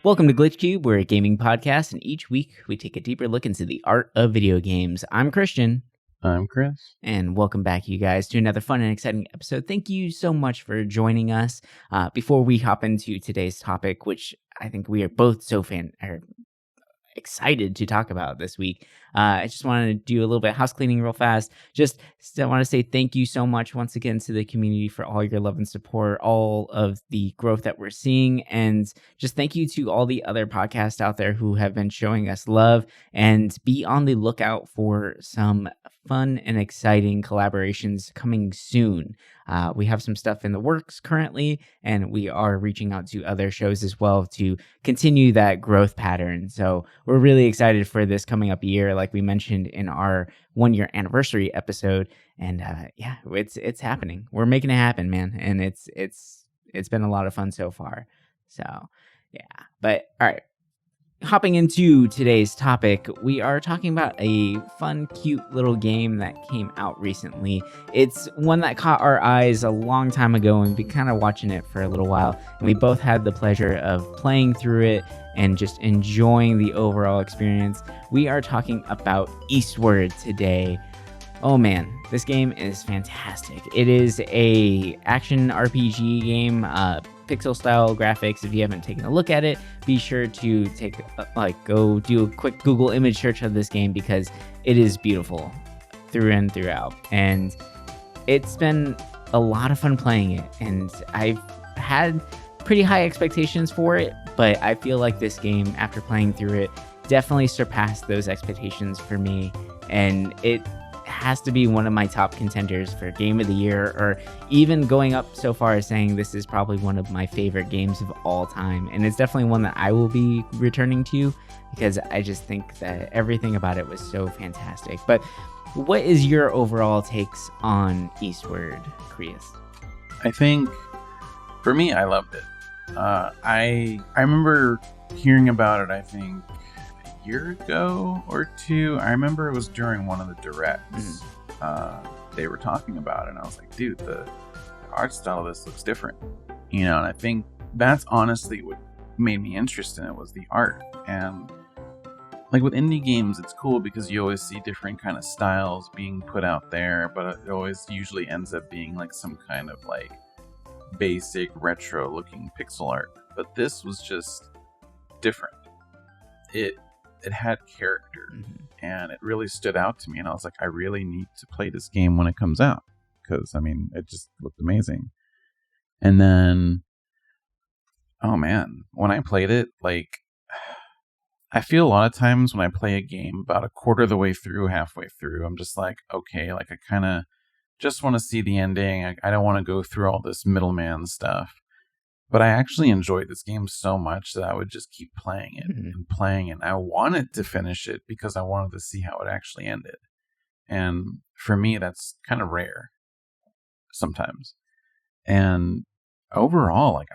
Welcome to Glitch Cube. We're a gaming podcast, and each week we take a deeper look into the art of video games. I'm Christian. I'm Chris. And welcome back, you guys, to another fun and exciting episode. Thank you so much for joining us. Before we hop into today's topic, which I think we are both so excited to talk about this week, I just wanted to do a little bit of house cleaning real fast. Just still want to say thank you so much once again to the community for all your love and support, all of the growth that we're seeing, and just thank you to all the other podcasts out there who have been showing us love, and be on the lookout for some fun and exciting collaborations coming soon. We have some stuff in the works currently, and we are reaching out to other shows as well to continue that growth pattern. So we're really excited for this coming up year, like we mentioned in our 1-year anniversary episode. And yeah, it's happening. We're making it happen, man. And it's been a lot of fun so far. So yeah, but all right. Hopping into today's topic, we are talking about a fun, cute little game that came out recently. It's one that caught our eyes a long time ago, and we've been kind of watching it for a little while. And we both had the pleasure of playing through it and just enjoying the overall experience. We are talking about Eastward today. Oh man, this game is fantastic. It is a action RPG game, pixel style graphics. If you haven't taken a look at it, be sure to go do a quick Google image search of this game, because it is beautiful through and throughout. And it's been a lot of fun playing it, and I've had pretty high expectations for it, but I feel like this game, after playing through it, definitely surpassed those expectations for me, and it has to be one of my top contenders for Game of the Year, or even going up so far as saying this is probably one of my favorite games of all time. And it's definitely one that I will be returning to, because I just think that everything about it was so fantastic. But what is your overall takes on Eastward, Chris? I think, for me, I loved it. I remember hearing about it, I think, year ago or two. I remember it was during one of the directs. They were talking about it, and I was like, dude, the art style of this looks different, and I think that's honestly what made me interested in it, was the art. And like with indie games, it's cool because you always see different kind of styles being put out there, but it always usually ends up being like some kind of like basic retro looking pixel art. But this was just different. It had character, and it really stood out to me. And I was like, I really need to play this game when it comes out, because, I mean, it just looked amazing. And then, oh man, when I played it, like, I feel a lot of times when I play a game about a quarter of the way through, halfway through, I'm just like, okay, like I kind of just want to see the ending. I don't want to go through all this middleman stuff. But I actually enjoyed this game so much that I would just keep playing it and playing it. I wanted to finish it because I wanted to see how it actually ended. And for me, that's kind of rare sometimes. And overall, like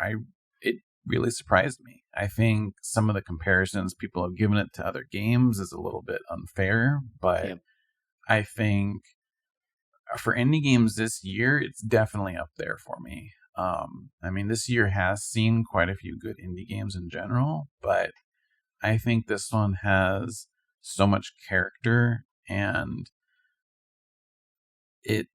it really surprised me. I think some of the comparisons people have given it to other games is a little bit unfair, but I think for indie games this year, it's definitely up there for me. I mean, this year has seen quite a few good indie games in general, but I think this one has so much character, and it,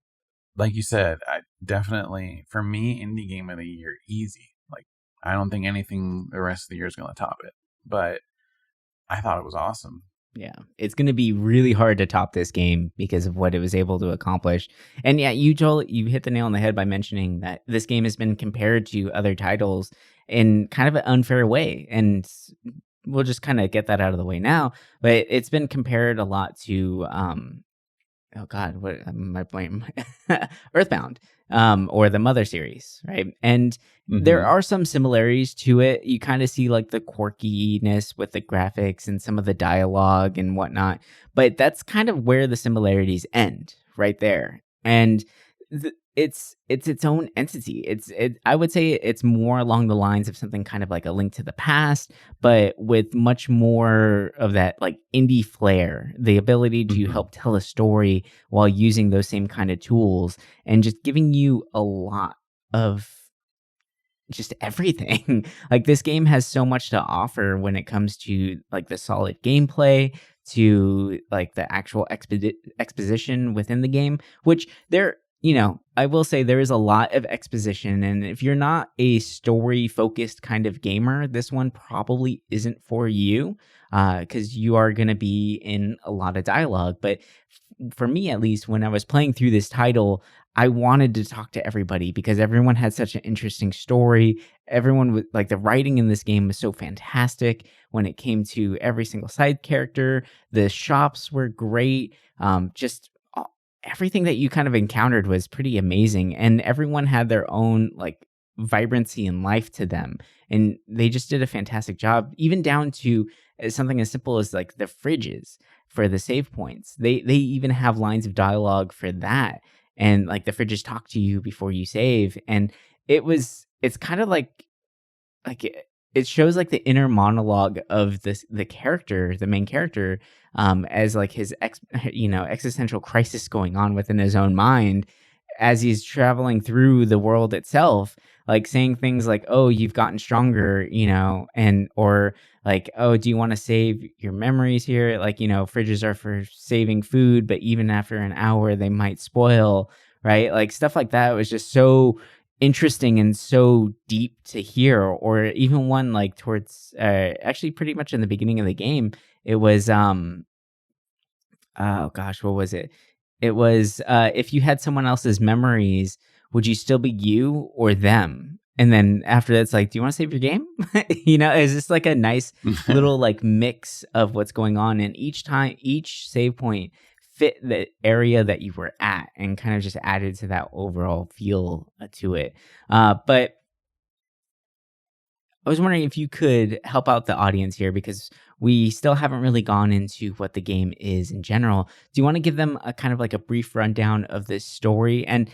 like you said, definitely, for me, indie game of the year, easy. Like, I don't think anything the rest of the year is going to top it, but I thought it was awesome. Yeah, it's going to be really hard to top this game because of what it was able to accomplish. And yeah, you hit the nail on the head by mentioning that this game has been compared to other titles in kind of an unfair way. And we'll just kind of get that out of the way now. But it's been compared a lot to, oh God, what am I playing? Earthbound, or the Mother series, right? And there are some similarities to it. You kind of see like the quirkiness with the graphics and some of the dialogue and whatnot, but that's kind of where the similarities end, right there. And it's its own entity. I would say it's more along the lines of something kind of like A Link to the Past, but with much more of that like indie flair, the ability to help tell a story while using those same kind of tools, and just giving you a lot of just everything. Like, this game has so much to offer when it comes to like the solid gameplay, to like the actual exposition within the game, which there, I will say there is a lot of exposition. And if you're not a story focused kind of gamer, this one probably isn't for you, because you are going to be in a lot of dialogue. But for me, at least, when I was playing through this title, I wanted to talk to everybody because everyone had such an interesting story. Everyone was like, the writing in this game was so fantastic when it came to every single side character. The shops were great. Just everything that you kind of encountered was pretty amazing. And everyone had their own like vibrancy and life to them. And they just did a fantastic job, even down to something as simple as like the fridges for the save points. They even have lines of dialogue for that. And like the fridges talk to you before you save. And it's kind of like it shows like the inner monologue of the character, the main character, as like his existential crisis going on within his own mind as he's traveling through the world itself, like saying things like, "Oh, you've gotten stronger," and or like, "Oh, do you want to save your memories here?" Like, fridges are for saving food, but even after an hour, they might spoil, right? Like stuff like that was just so interesting and so deep to hear. Or even one like towards, actually pretty much in the beginning of the game, it was, oh gosh, what was it? It was, if you had someone else's memories, would you still be you or them? And then after that, it's like, do you want to save your game? It's just like a nice little like mix of what's going on. And each save point fit the area that you were at and kind of just added to that overall feel to it. But I was wondering if you could help out the audience here, because we still haven't really gone into what the game is in general. Do you want to give them a kind of like a brief rundown of this story? And,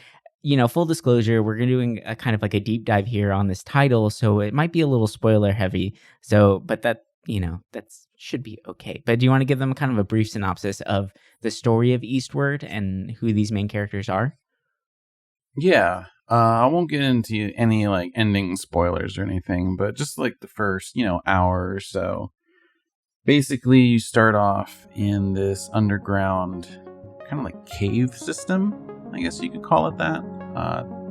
full disclosure, we're doing a kind of like a deep dive here on this title, so it might be a little spoiler heavy. So, but that should be okay. But do you want to give them kind of a brief synopsis of the story of Eastward and who these main characters are? Yeah. I won't get into any like ending spoilers or anything, but just like the first, hour or so. Basically, you start off in this underground kind of like cave system, I guess you could call it that.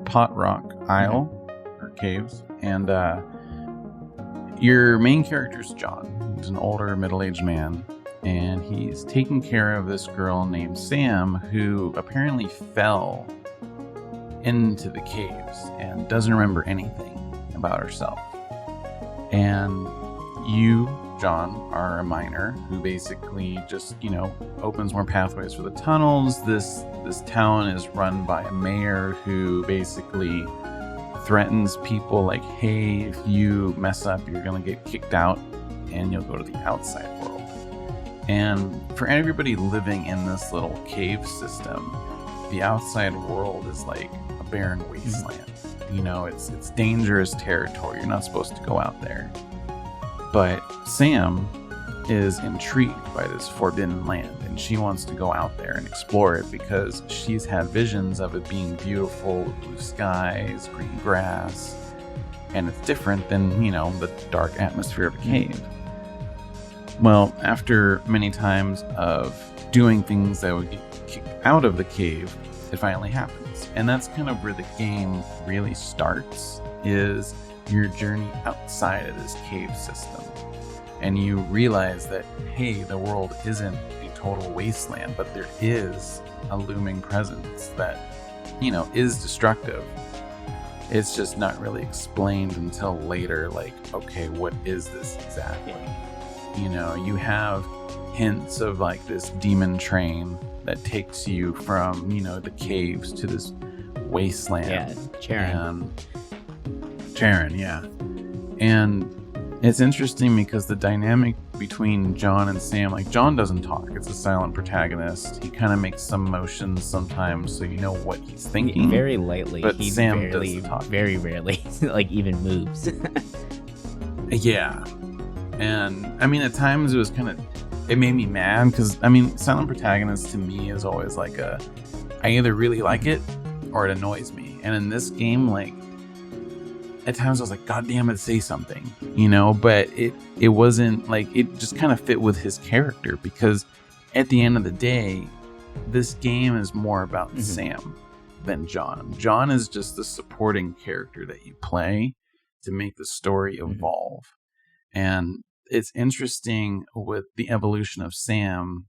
Pot Rock Isle or caves. And your main character is John. He's an older middle-aged man, and he's taking care of this girl named Sam, who apparently fell into the caves and doesn't remember anything about herself. And you, John, are a miner who basically just, opens more pathways for the tunnels. This town is run by a mayor who basically threatens people like, hey, if you mess up, you're going to get kicked out and you'll go to the outside world. And for everybody living in this little cave system, the outside world is like a barren wasteland. It's dangerous territory. You're not supposed to go out there. But Sam is intrigued by this forbidden land, and she wants to go out there and explore it because she's had visions of it being beautiful with blue skies, green grass, and it's different than, the dark atmosphere of a cave. Well, after many times of doing things that would get kicked out of the cave, it finally happens. And that's kind of where the game really starts, is your journey outside of this cave system. And you realize that, hey, the world isn't a total wasteland, but there is a looming presence that, is destructive. It's just not really explained until later, like, okay, what is this exactly? You have hints of like this demon train that takes you from, the caves to this wasteland. Yeah, Charon. Charon, yeah. And it's interesting because the dynamic between John and Sam, like John doesn't talk. It's a silent protagonist. He kind of makes some motions sometimes, so you know what he's thinking. Very lightly. But he Sam doesn't talk. Very rarely, like even moves. Yeah. And I mean, at times it made me mad because, silent protagonist to me is always like I either really like it or it annoys me. And in this game, like, at times I was like, God damn it, say something, you know, but it wasn't like, it just kind of fit with his character, because at the end of the day, this game is more about Sam than John. John is just the supporting character that you play to make the story evolve. And it's interesting with the evolution of Sam.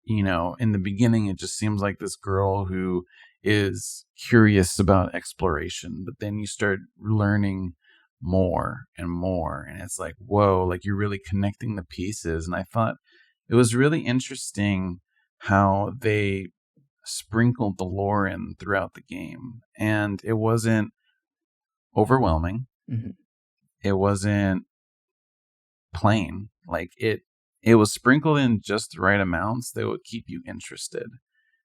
You know, in the beginning, it just seems like this girl who is curious about exploration, but then you start learning more and more, and it's like, whoa, like you're really connecting the pieces. And I thought it was really interesting how they sprinkled the lore in throughout the game, and it wasn't overwhelming. It wasn't plain. Like it was sprinkled in just the right amounts that would keep you interested.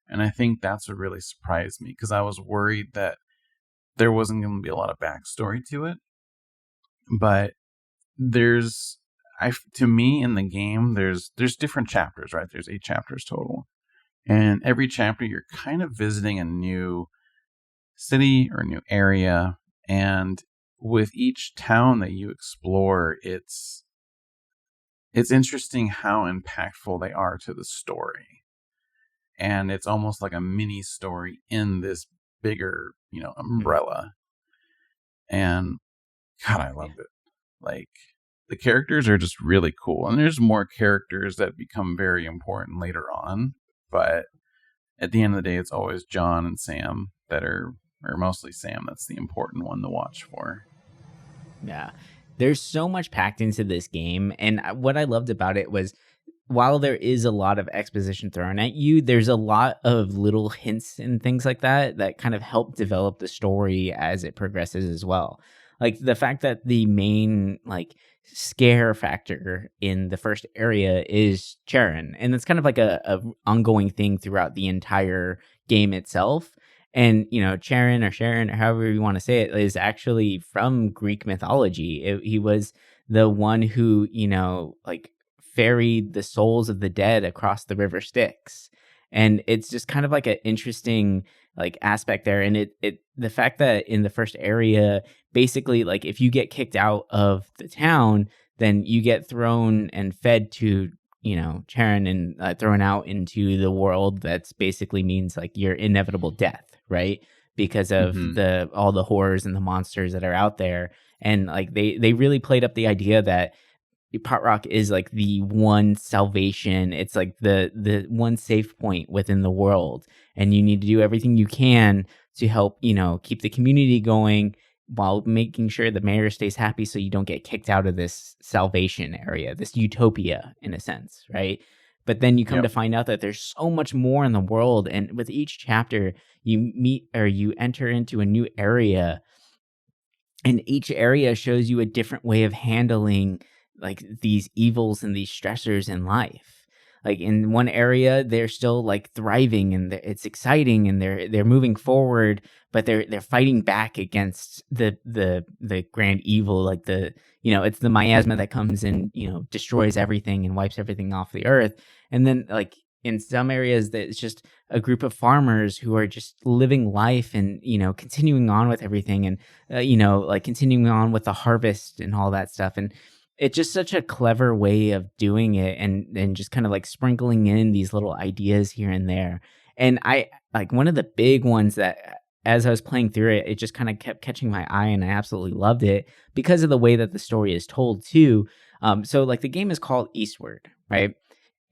And I think that's what really surprised me, because I was worried that there wasn't going to be a lot of backstory to it. But to me in the game, there's different chapters, right? There's 8 chapters total. And every chapter you're kind of visiting a new city or new area. And with each town that you explore, it's interesting how impactful they are to the story. And it's almost like a mini story in this bigger, umbrella. And God, I loved it. Like, the characters are just really cool. And there's more characters that become very important later on. But at the end of the day, it's always John and Sam or mostly Sam, that's the important one to watch for. Yeah. There's so much packed into this game. And what I loved about it was, while there is a lot of exposition thrown at you, there's a lot of little hints and things like that kind of help develop the story as it progresses as well. Like the fact that the main scare factor in the first area is Charon, and it's kind of like a ongoing thing throughout the entire game itself. And, Charon or Sharon, or however you want to say it, is actually from Greek mythology. He was the one who, ferried the souls of the dead across the river Styx. And it's just kind of like an interesting aspect there. And the fact that in the first area, basically, if you get kicked out of the town, then you get thrown and fed to Charon, and thrown out into the world. That's basically means your inevitable death, right? Because of all the horrors and the monsters that are out there. And they really played up the idea that Pot Rock is the one salvation. It's the one safe point within the world, and you need to do everything you can to help keep the community going while making sure the mayor stays happy, so you don't get kicked out of this salvation area, this utopia in a sense, right? But then you come to find out that there's so much more in the world, and with each chapter you enter into a new area, and each area shows you a different way of handling these evils and these stressors in life. In one area, they're still thriving, and it's exciting, and they're moving forward, but they're fighting back against the grand evil. It's the miasma that comes and destroys everything and wipes everything off the earth. And then in some areas, it's just a group of farmers who are just living life and continuing on with everything, and continuing on with the harvest and all that stuff. And it's just such a clever way of doing it, and just kind of sprinkling in these little ideas here and there. And I one of the big ones that, as I was playing through it, it just kind of kept catching my eye, and I absolutely loved it because of the way that the story is told too. So the game is called Eastward, right?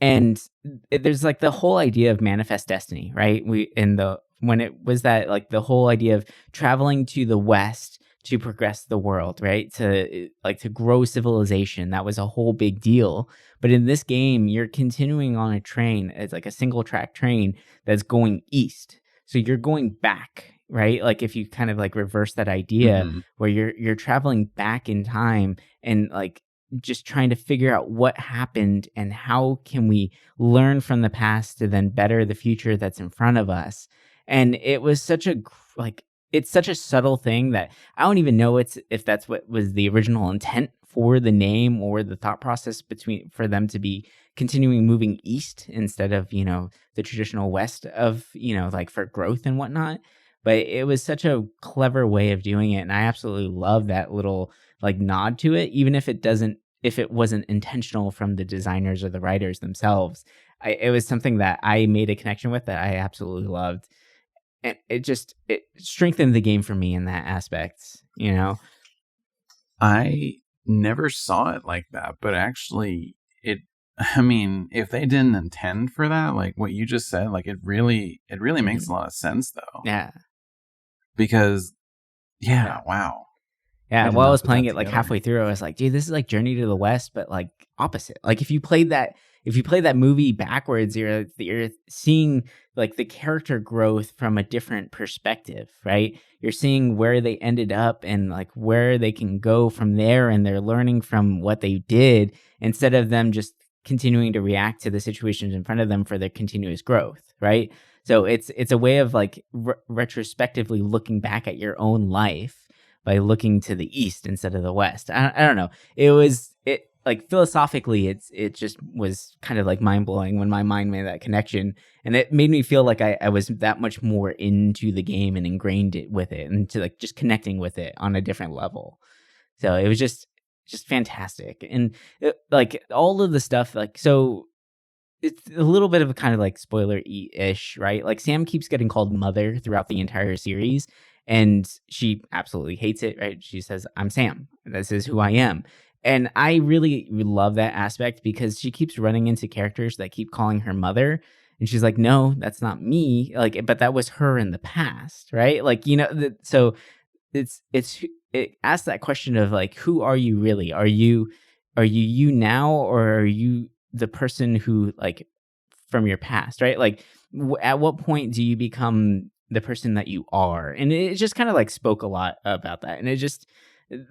And there's the whole idea of manifest destiny, right? When it was that the whole idea of traveling to the west to progress the world, right? To grow civilization. That was a whole big deal. But in this game, you're continuing on a train. It's a single track train that's going east. So you're going back, right? If you kind of reverse that idea, where you're traveling back in time, and just trying to figure out what happened and how can we learn from the past to then better the future that's in front of us. And it was such a it's such a subtle thing that I don't even know if that's what was the original intent for the name, or the thought process for them to be continuing moving east instead of, the traditional west of, for growth and whatnot. but it was such a clever way of doing it, and I absolutely love that little like nod to it, even if it wasn't intentional from the designers or the writers themselves. It was something that I made a connection with that I absolutely loved, and it strengthened the game for me in that aspect. You know, I never saw it like that, but actually, I mean, if they didn't intend for that, like what you just said, like it really makes a lot of sense, though. yeah. Because, yeah, wow. I Yeah, did while I not was put playing that it like together. halfway through, I was like, dude, this is like Journey to the West, but like opposite. Like if you play that movie backwards, you're seeing like the character growth from a different perspective, right? You're seeing where they ended up and like where they can go from there, and they're learning from what they did instead of them just continuing to react to the situations in front of them for their continuous growth, right? So it's a way of like retrospectively looking back at your own life by looking to the east instead of the west. I don't know. It like philosophically, it just was kind of like mind blowing when my mind made that connection, and it made me feel like I was that much more into the game and ingrained it with it, and to like just connecting with it on a different level. So it was just fantastic, and like all of the stuff, like so. It's a little bit of a kind of like spoiler-ish, right? Like Sam keeps getting called mother throughout the entire series, and she absolutely hates it, right? She says, "I'm Sam. This is who I am." And I really love that aspect because she keeps running into characters that keep calling her mother, and she's like, "No, that's not me." Like, but that was her in the past, right? Like, so it asks that question of like, who are you really? Are you now, or are you the person who like from your past, right? Like at what point do you become the person that you are? And it just kind of like spoke a lot about that. And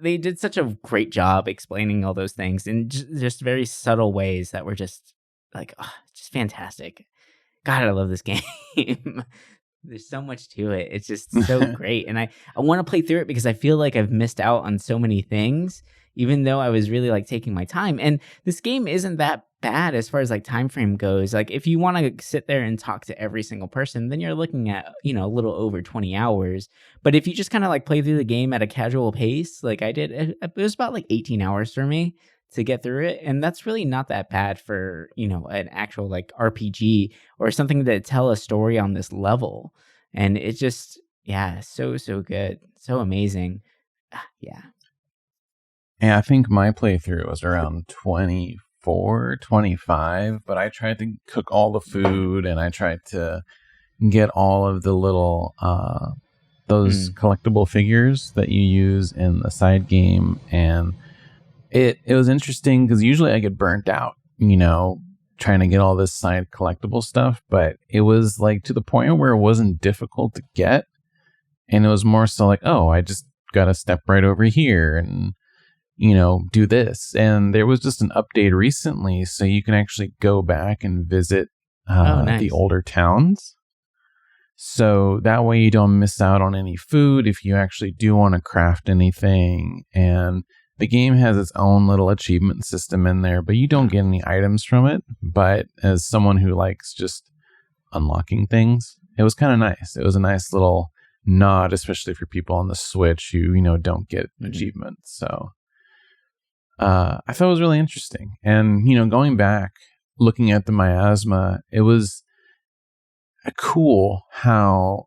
they did such a great job explaining all those things in just very subtle ways that were just like, just fantastic. God, I love this game. There's so much to it. It's just so great. And I want to play through it because I feel like I've missed out on so many things, even though I was really like taking my time. And this game isn't that bad as far as like time frame goes. Like if you want to sit there and talk to every single person, then you're looking at, a little over 20 hours. But if you just kind of like play through the game at a casual pace, like I did, it was about like 18 hours for me to get through it, and that's really not that bad for an actual like RPG or something to tell a story on this level. And it just, yeah, so good, so amazing. Yeah. Yeah, I think my playthrough was around 24, 25, but I tried to cook all the food and I tried to get all of the little those collectible figures that you use in the side game, and it was interesting because usually I get burnt out, trying to get all this side collectible stuff, but it was like to the point where it wasn't difficult to get, and it was more so like, oh, I just gotta step right over here and do this. And there was just an update recently, so you can actually go back and visit Nice. the older towns. So that way you don't miss out on any food if you actually do want to craft anything. And the game has its own little achievement system in there, but you don't get any items from it. But as someone who likes just unlocking things, it was kind of nice. It was a nice little nod, especially for people on the Switch who, don't get achievements. So I thought it was really interesting. And, going back, looking at the miasma, it was cool how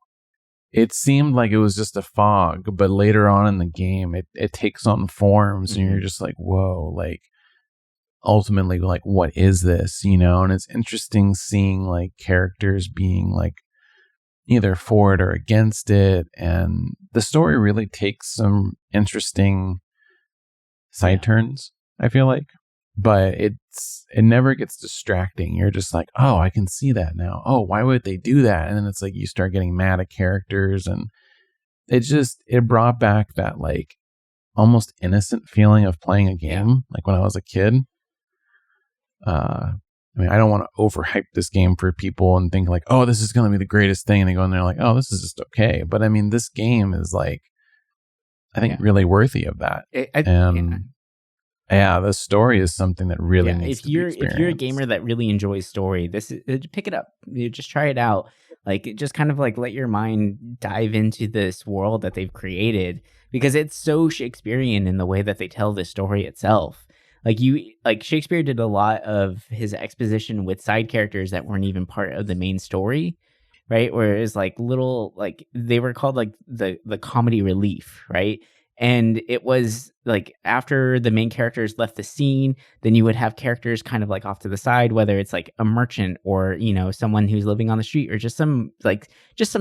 it seemed like it was just a fog, but later on in the game, it takes on forms, and you're just like, whoa, like, ultimately, like, what is this, And it's interesting seeing, like, characters being, like, either for it or against it, and the story really takes some interesting side turns, I feel like. But it never gets distracting. You're just like, oh, I can see that now. Oh, why would they do that? And then it's like you start getting mad at characters, and it brought back that like almost innocent feeling of playing a game, like when I was a kid. I mean, I don't want to overhype this game for people and think like, oh, this is going to be the greatest thing, and they go in there like, oh, this is just okay. But I mean, this game is like, I think really worthy of that. Yeah, the story is something that really needs to be experienced. If you're a gamer that really enjoys story, pick it up. You just try it out. Like, just kind of like let your mind dive into this world that they've created, because it's so Shakespearean in the way that they tell the story itself. Like Shakespeare did a lot of his exposition with side characters that weren't even part of the main story, right? Where it's like little, like they were called like the comedy relief, right? And it was like after the main characters left the scene, then you would have characters kind of like off to the side, whether it's like a merchant or, someone who's living on the street, or just some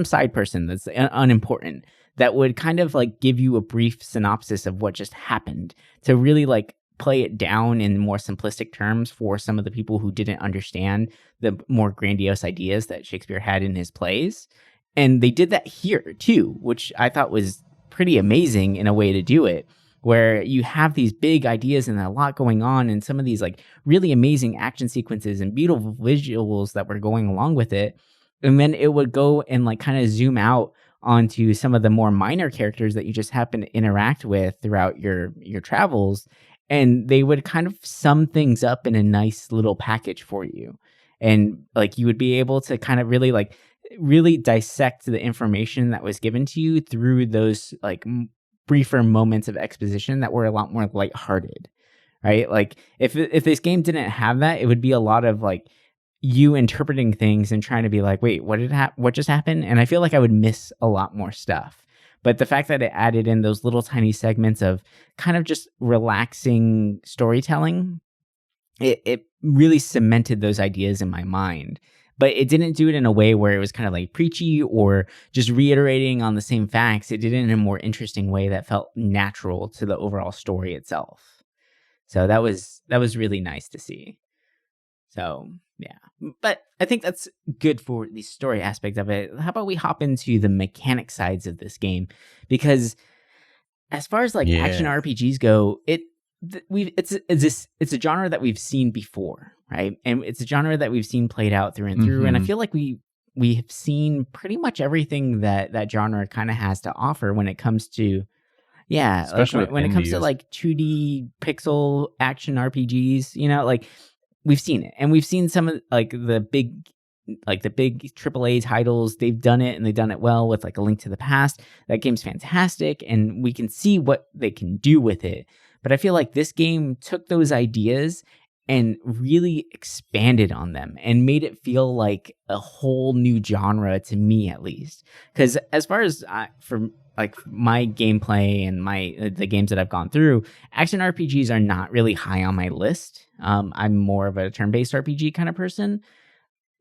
side person that's unimportant, that would kind of like give you a brief synopsis of what just happened, to really like play it down in more simplistic terms for some of the people who didn't understand the more grandiose ideas that Shakespeare had in his plays. And they did that here too, which I thought was pretty amazing in a way to do it, where you have these big ideas and a lot going on, and some of these like really amazing action sequences and beautiful visuals that were going along with it. And then it would go and like kind of zoom out onto some of the more minor characters that you just happen to interact with throughout your travels, and they would kind of sum things up in a nice little package for you. And like you would be able to kind of really dissect the information that was given to you through those like briefer moments of exposition that were a lot more lighthearted, right? Like if this game didn't have that, it would be a lot of like you interpreting things and trying to be like, wait, what just happened? And I feel like I would miss a lot more stuff. But the fact that it added in those little tiny segments of kind of just relaxing storytelling, it really cemented those ideas in my mind. But it didn't do it in a way where it was kind of like preachy or just reiterating on the same facts. It did it in a more interesting way that felt natural to the overall story itself. So that was really nice to see. So yeah, but I think that's good for the story aspect of it. How about we hop into the mechanic sides of this game? Because as far as like action RPGs go, it's a genre that we've seen before, right? And it's a genre that we've seen played out through and through. Mm-hmm. And I feel like we have seen pretty much everything that genre kind of has to offer when it comes to, especially like when it comes to like 2D pixel action RPGs, like we've seen it. And we've seen some of like the big AAA titles. They've done it, and they've done it well with like A Link to the Past. That game's fantastic, and we can see what they can do with it. But I feel like this game took those ideas and really expanded on them and made it feel like a whole new genre, to me at least. Because as far as for like my gameplay and the games that I've gone through, action RPGs are not really high on my list. I'm more of a turn-based RPG kind of person,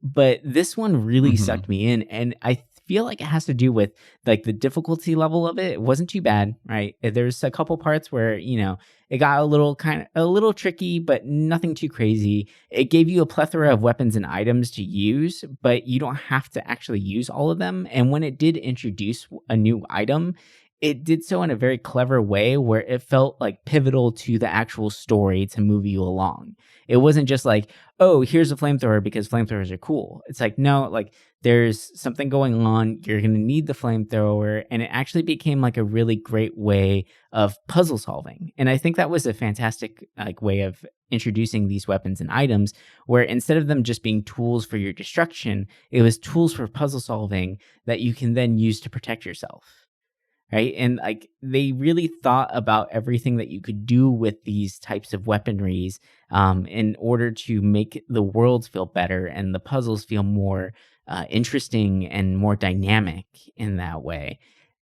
but this one really sucked me in, and I feel like it has to do with like the difficulty level of it. It wasn't too bad, right? There's a couple parts where it got a little tricky, but nothing too crazy. It gave you a plethora of weapons and items to use, but you don't have to actually use all of them. And when it did introduce a new item, it did so in a very clever way where it felt like pivotal to the actual story to move you along. It wasn't just like, oh, here's a flamethrower because flamethrowers are cool. It's like, no, like there's something going on. You're going to need the flamethrower. And it actually became like a really great way of puzzle solving. And I think that was a fantastic like way of introducing these weapons and items, where instead of them just being tools for your destruction, it was tools for puzzle solving that you can then use to protect yourself. Right. And like they really thought about everything that you could do with these types of weaponries in order to make the worlds feel better and the puzzles feel more interesting and more dynamic in that way.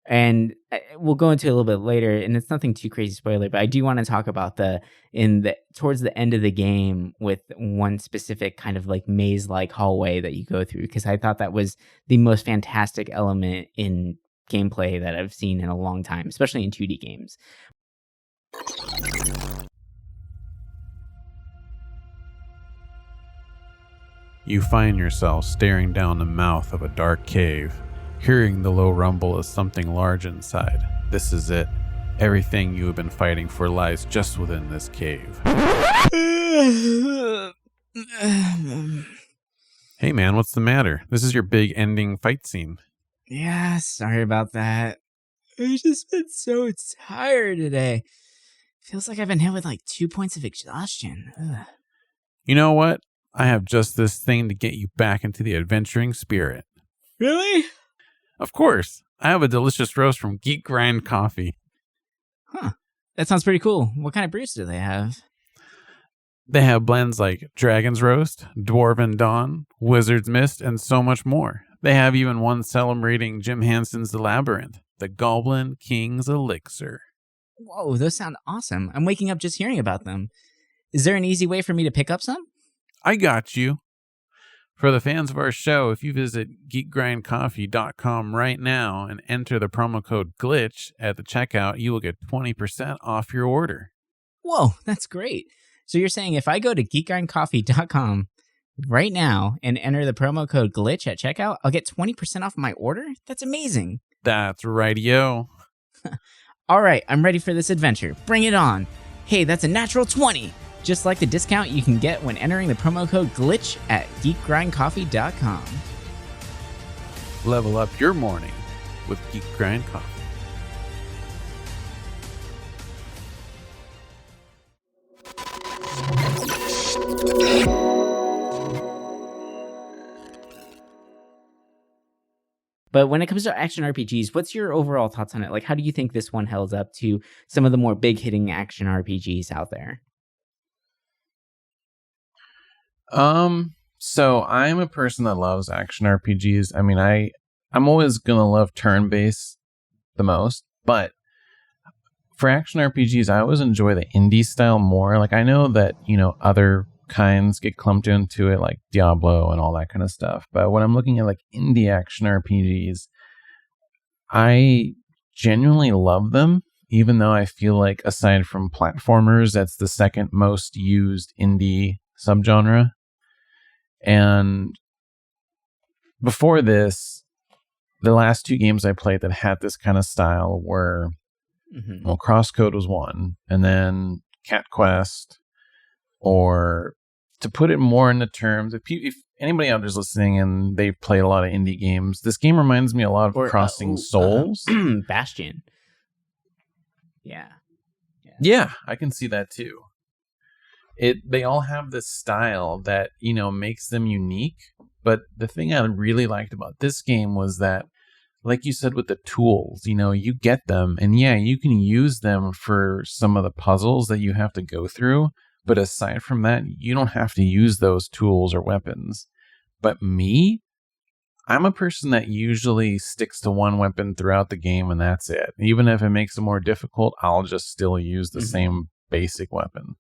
And we'll go into it a little bit later, and it's nothing too crazy spoiler, but I do want to talk about towards the end of the game with one specific kind of like maze-like hallway that you go through, because I thought that was the most fantastic element in gameplay that I've seen in a long time, especially in 2D games. You find yourself staring down the mouth of a dark cave, hearing the low rumble of something large inside. This is it. Everything you have been fighting for lies just within this cave. Hey man, what's the matter? This is your big ending fight scene. Yeah, sorry about that. I've just been so tired today. Feels like I've been hit with like 2 points of exhaustion. Ugh. You know what? I have just this thing to get you back into the adventuring spirit. Really? Of course. I have a delicious roast from Geek Grind Coffee. Huh. That sounds pretty cool. What kind of brews do they have? They have blends like Dragon's Roast, Dwarven Dawn, Wizard's Mist, and so much more. They have even one celebrating Jim Henson's The Labyrinth, the Goblin King's Elixir. Whoa, those sound awesome. I'm waking up just hearing about them. Is there an easy way for me to pick up some? I got you. For the fans of our show, if you visit geekgrindcoffee.com right now and enter the promo code GLITCH at the checkout, you will get 20% off your order. Whoa, that's great. So you're saying if I go to geekgrindcoffee.com right now and enter the promo code GLITCH at checkout, I'll get 20% off my order? That's amazing. That's right-yo. All right, I'm ready for this adventure. Bring it on. Hey, that's a natural 20. Just like the discount you can get when entering the promo code GLITCH at geekgrindcoffee.com. Level up your morning with Geek Grind Coffee. But when it comes to action RPGs, what's your overall thoughts on it? Like, how do you think this one held up to some of the more big-hitting action RPGs out there? So I'm a person that loves action RPGs. I mean, I'm always gonna love turn-based the most, but for action RPGs, I always enjoy the indie style more. Like, I know that, other kinds get clumped into it, like Diablo and all that kind of stuff. But when I'm looking at like indie action RPGs, I genuinely love them, even though I feel like aside from platformers, that's the second most used indie subgenre. And before this, the last two games I played that had this kind of style were, well, Crosscode was one, and then Cat Quest, or to put it more into terms, if anybody out there's listening and they've played a lot of indie games, this game reminds me a lot of Crossing Souls. Bastion. Yeah, I can see that too. They all have this style that, makes them unique. But the thing I really liked about this game was that, like you said, with the tools, you get them and you can use them for some of the puzzles that you have to go through. But aside from that, you don't have to use those tools or weapons. But me, I'm a person that usually sticks to one weapon throughout the game and that's it. Even if it makes it more difficult, I'll just still use the same basic weapon.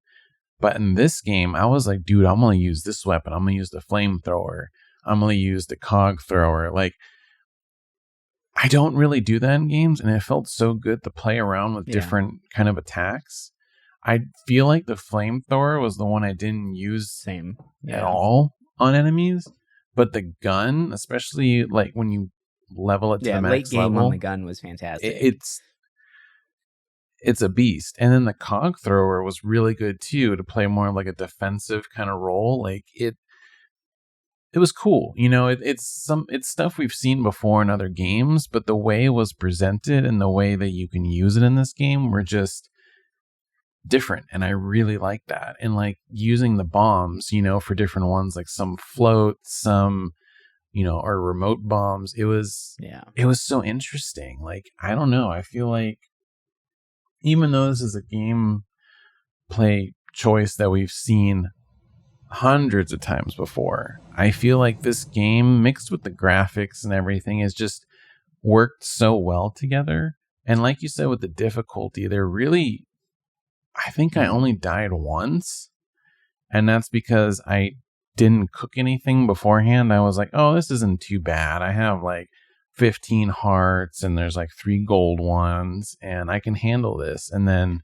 But in this game, I was like, dude, I'm going to use this weapon. I'm going to use the flamethrower. I'm going to use the cog thrower. Like, I don't really do that in games, and it felt so good to play around with different kind of attacks. I feel like the flamethrower was the one I didn't use at all on enemies. But the gun, especially like when you level it to the max late game level, on the gun was fantastic. It's a beast. And then the cog thrower was really good too, to play more of like a defensive kind of role. Like it was cool. It's stuff we've seen before in other games, but the way it was presented and the way that you can use it in this game were just different. And I really like that. And like using the bombs, for different ones, like some float, some, or remote bombs. It was so interesting. Like, I don't know. I feel like, even though this is a gameplay choice that we've seen hundreds of times before, I feel like this game, mixed with the graphics and everything, has just worked so well together. And like you said, with the difficulty, I think I only died once. And that's because I didn't cook anything beforehand. I was like, oh, this isn't too bad. I have like 15 hearts and there's like 3 gold ones and I can handle this. And then,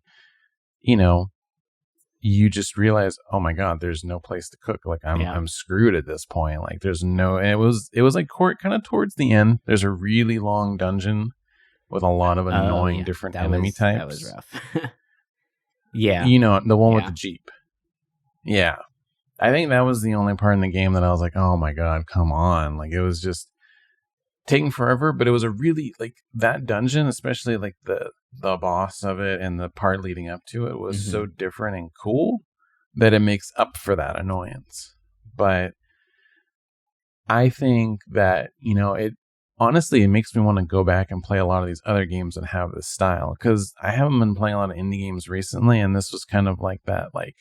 you just realize, oh my God, there's no place to cook. Like I'm screwed at this point. Like there's no, and it was like kind of towards the end, there's a really long dungeon with a lot of annoying different enemy types. That was rough. Yeah. The one with the Jeep. Yeah. I think that was the only part in the game that I was like, oh my God, come on. Like it was just taking forever, but it was a really, like, that dungeon, especially like the boss of it and the part leading up to it was so different and cool that it makes up for that annoyance. But I think that, honestly, it makes me want to go back and play a lot of these other games that have this style, because I haven't been playing a lot of indie games recently, and this was kind of like that, like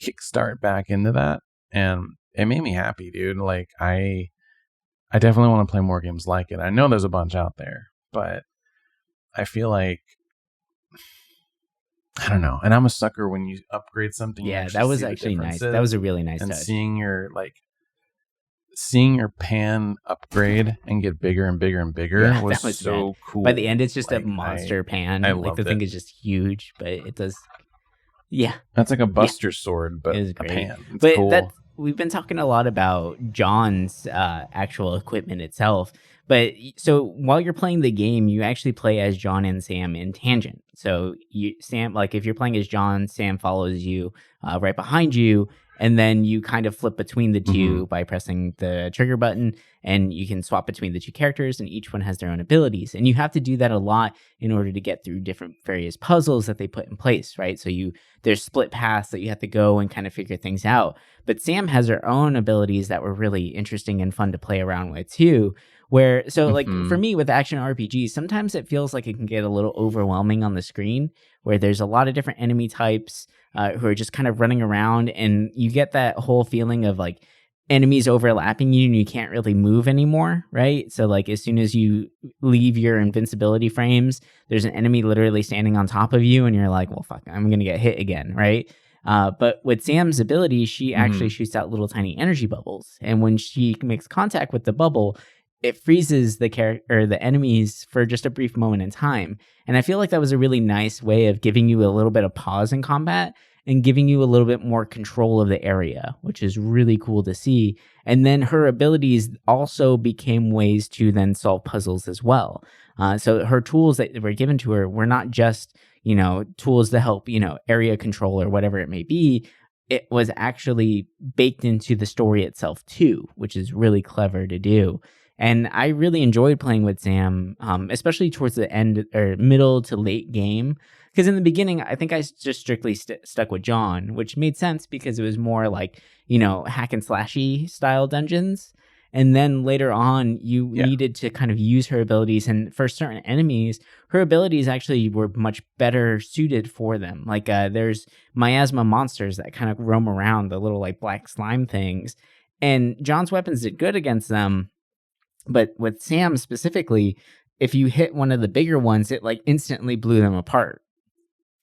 kickstart back into that, and it made me happy, dude. Like I definitely want to play more games like it. I know there's a bunch out there, but I feel like, I don't know. And I'm a sucker when you upgrade something. Yeah, that was actually nice. That was a really nice and touch. Seeing your pan upgrade and get bigger and bigger and bigger was so cool. By the end, it's just like, a monster pan. Like the thing is just huge, but it does. Yeah, that's like a Buster sword, but a pan. It's but cool. We've been talking a lot about John's actual equipment itself. But so while you're playing the game, you actually play as John and Sam in tangent. So Sam, like if you're playing as John, Sam follows you right behind you. And then you kind of flip between the two by pressing the trigger button, and you can swap between the two characters, and each one has their own abilities. And you have to do that a lot in order to get through different various puzzles that they put in place, right? So there's split paths that you have to go and kind of figure things out. But Sam has her own abilities that were really interesting and fun to play around with too. Like for me with action RPGs, sometimes it feels like it can get a little overwhelming on the screen, where there's a lot of different enemy types who are just kind of running around, and you get that whole feeling of like enemies overlapping you and you can't really move anymore, right? So like as soon as you leave your invincibility frames, there's an enemy literally standing on top of you, and you're like, well, fuck, I'm gonna get hit again, right? But with Sam's ability, she actually shoots out little tiny energy bubbles, and when she makes contact with the bubble, it freezes the enemies for just a brief moment in time. And I feel like that was a really nice way of giving you a little bit of pause in combat and giving you a little bit more control of the area, which is really cool to see. And then her abilities also became ways to then solve puzzles as well. So her tools that were given to her were not just, tools to help, area control or whatever it may be. It was actually baked into the story itself too, which is really clever to do. And I really enjoyed playing with Sam, especially towards the end or middle to late game. Because in the beginning, I think I just strictly stuck with John, which made sense because it was more like, hack and slashy style dungeons. And then later on, you needed to kind of use her abilities. And for certain enemies, her abilities actually were much better suited for them. Like there's miasma monsters that kind of roam around, the little like black slime things. And John's weapons did good against them. But with Sam specifically, if you hit one of the bigger ones, it like instantly blew them apart,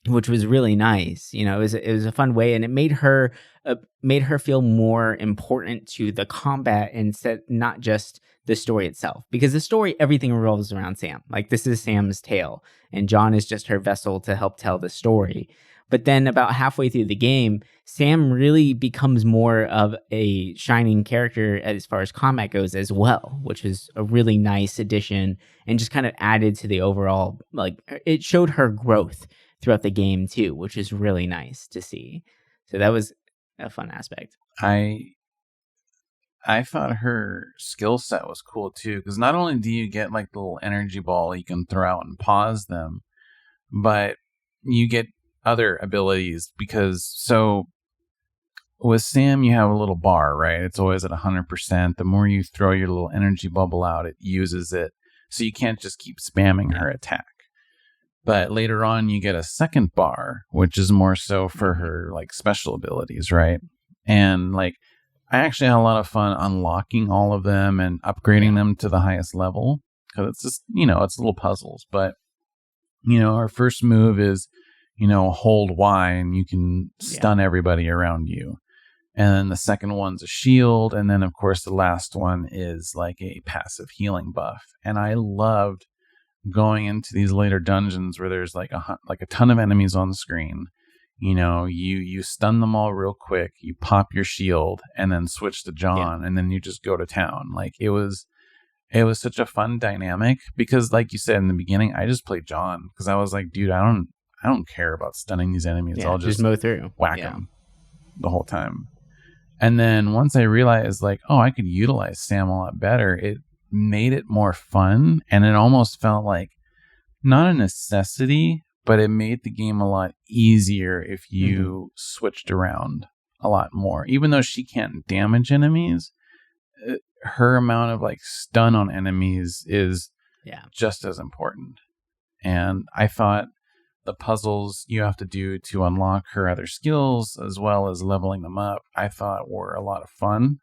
which was really nice. It was a fun way, and it made her feel more important to the combat instead, not just the story itself. Because the story, everything revolves around Sam. Like this is Sam's tale, and John is just her vessel to help tell the story. But then about halfway through the game, Sam really becomes more of a shining character as far as combat goes as well, which is a really nice addition and just kind of added to the overall, like it showed her growth throughout the game too, which is really nice to see. So that was a fun aspect. I thought her skill set was cool too, because not only do you get like the little energy ball you can throw out and pause them, but you get other abilities, because so with Sam you have a little bar, right? It's always at 100%. The more you throw your little energy bubble out, it uses it, so you can't just keep spamming her attack. But later on you get a second bar, which is more so for her like special abilities, right? And like I actually had a lot of fun unlocking all of them and upgrading them to the highest level, because it's just it's little puzzles. But our first move is hold Y and you can stun everybody around you. And then the second one's a shield. And then, of course, the last one is like a passive healing buff. And I loved going into these later dungeons where there's like a ton of enemies on the screen. You stun them all real quick. You pop your shield and then switch to John, and then you just go to town. Like it was such a fun dynamic, because like you said in the beginning, I just played John because I was like, dude, I don't care about stunning these enemies. I'll just mow through, whack them the whole time. And then once I realized like, oh, I could utilize Sam a lot better, it made it more fun. And it almost felt like not a necessity, but it made the game a lot easier if you switched around a lot more. Even though she can't damage enemies, her amount of like stun on enemies is just as important. And I thought the puzzles you have to do to unlock her other skills, as well as leveling them up, I thought were a lot of fun.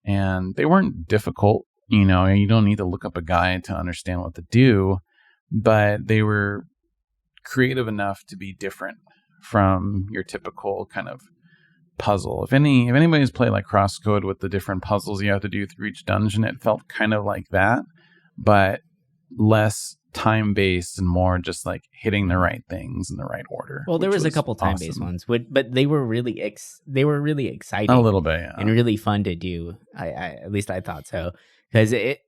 And they weren't difficult. You know, you don't need to look up a guide to understand what to do, but they were creative enough to be different from your typical kind of puzzle. If anybody's played like Crosscode with the different puzzles you have to do through each dungeon, it felt kind of like that, but less time-based and more just like hitting the right things in the right order. Well, there was a couple time-based ones, but they were really exciting. A little bit, yeah. And really fun to do. I at least I thought so, because it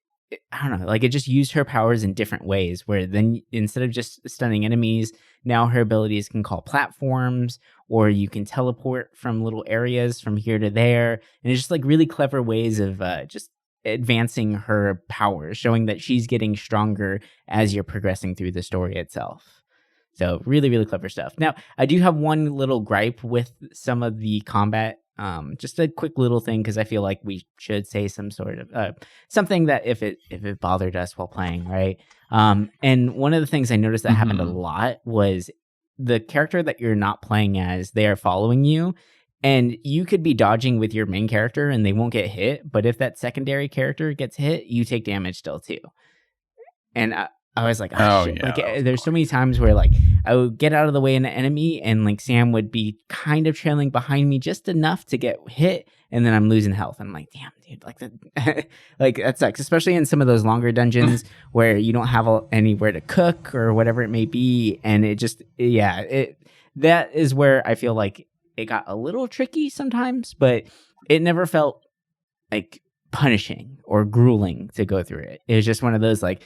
I don't know, like it just used her powers in different ways, where then instead of just stunning enemies, now her abilities can call platforms, or you can teleport from little areas from here to there. And it's just like really clever ways of just advancing her powers, showing that she's getting stronger as you're progressing through the story itself. So really, really clever stuff. Now, I do have one little gripe with some of the combat. Just a quick little thing, because I feel like we should say some sort of something that if it bothered us while playing, right? And one of the things I noticed that happened a lot was the character that you're not playing as, they are following you. And you could be dodging with your main character and they won't get hit. But if that secondary character gets hit, you take damage still too. And I was like, shit. Yeah, like, there's so many times where like I would get out of the way in an enemy and like Sam would be kind of trailing behind me just enough to get hit. And then I'm losing health. I'm like, damn, dude, like that, like that sucks, especially in some of those longer dungeons where you don't have anywhere to cook or whatever it may be. And it just, that is where I feel like it got a little tricky sometimes, but it never felt like punishing or grueling to go through it. It was just one of those like,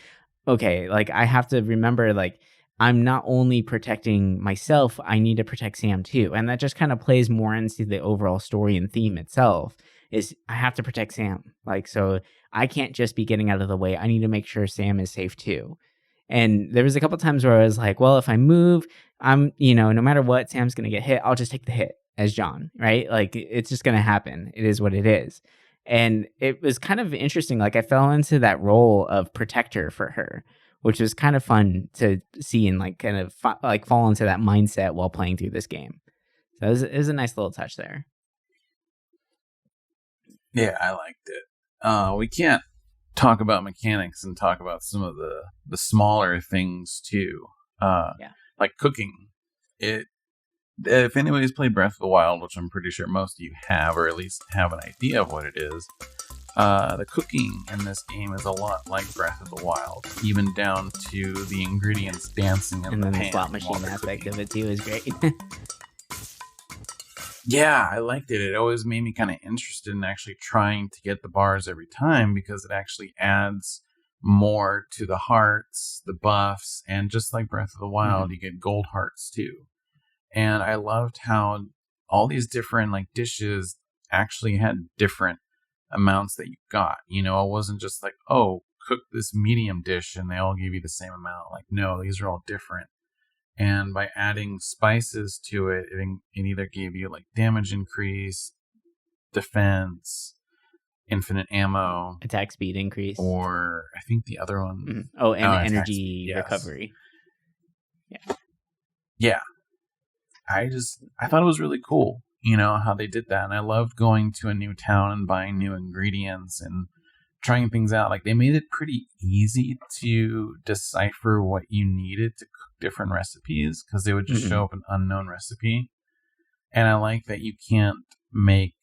okay, like I have to remember like I'm not only protecting myself, I need to protect Sam too. And that just kind of plays more into the overall story and theme itself, is I have to protect Sam. Like, so I can't just be getting out of the way. I need to make sure Sam is safe too. And there was a couple times where I was like, well, if I move, I'm, no matter what, Sam's going to get hit. I'll just take the hit as John, right? Like it's just going to happen. It is what it is. And it was kind of interesting. Like I fell into that role of protector for her, which was kind of fun to see and like kind of fall into that mindset while playing through this game. So it was a nice little touch there. Yeah, I liked it. We can't talk about mechanics and talk about some of the smaller things too. Like cooking. If anybody's played Breath of the Wild, which I'm pretty sure most of you have, or at least have an idea of what it is, the cooking in this game is a lot like Breath of the Wild, even down to the ingredients dancing in the pan. And then the slot machine aspect of it too is great. Yeah, I liked it. It always made me kind of interested in actually trying to get the bars every time, because it actually adds more to the hearts, the buffs, and just like Breath of the Wild, you get gold hearts too. And I loved how all these different like dishes actually had different amounts that you got. It wasn't just like, oh, cook this medium dish and they all give you the same amount. Like, no, these are all different. And by adding spices to it, it either gave you like damage increase, defense, infinite ammo, attack speed increase, or I think the other one. Energy recovery. Yeah. I thought it was really cool, how they did that. And I loved going to a new town and buying new ingredients and trying things out. Like they made it pretty easy to decipher what you needed to cook different recipes, because they would just show up an unknown recipe. And I like that you can't make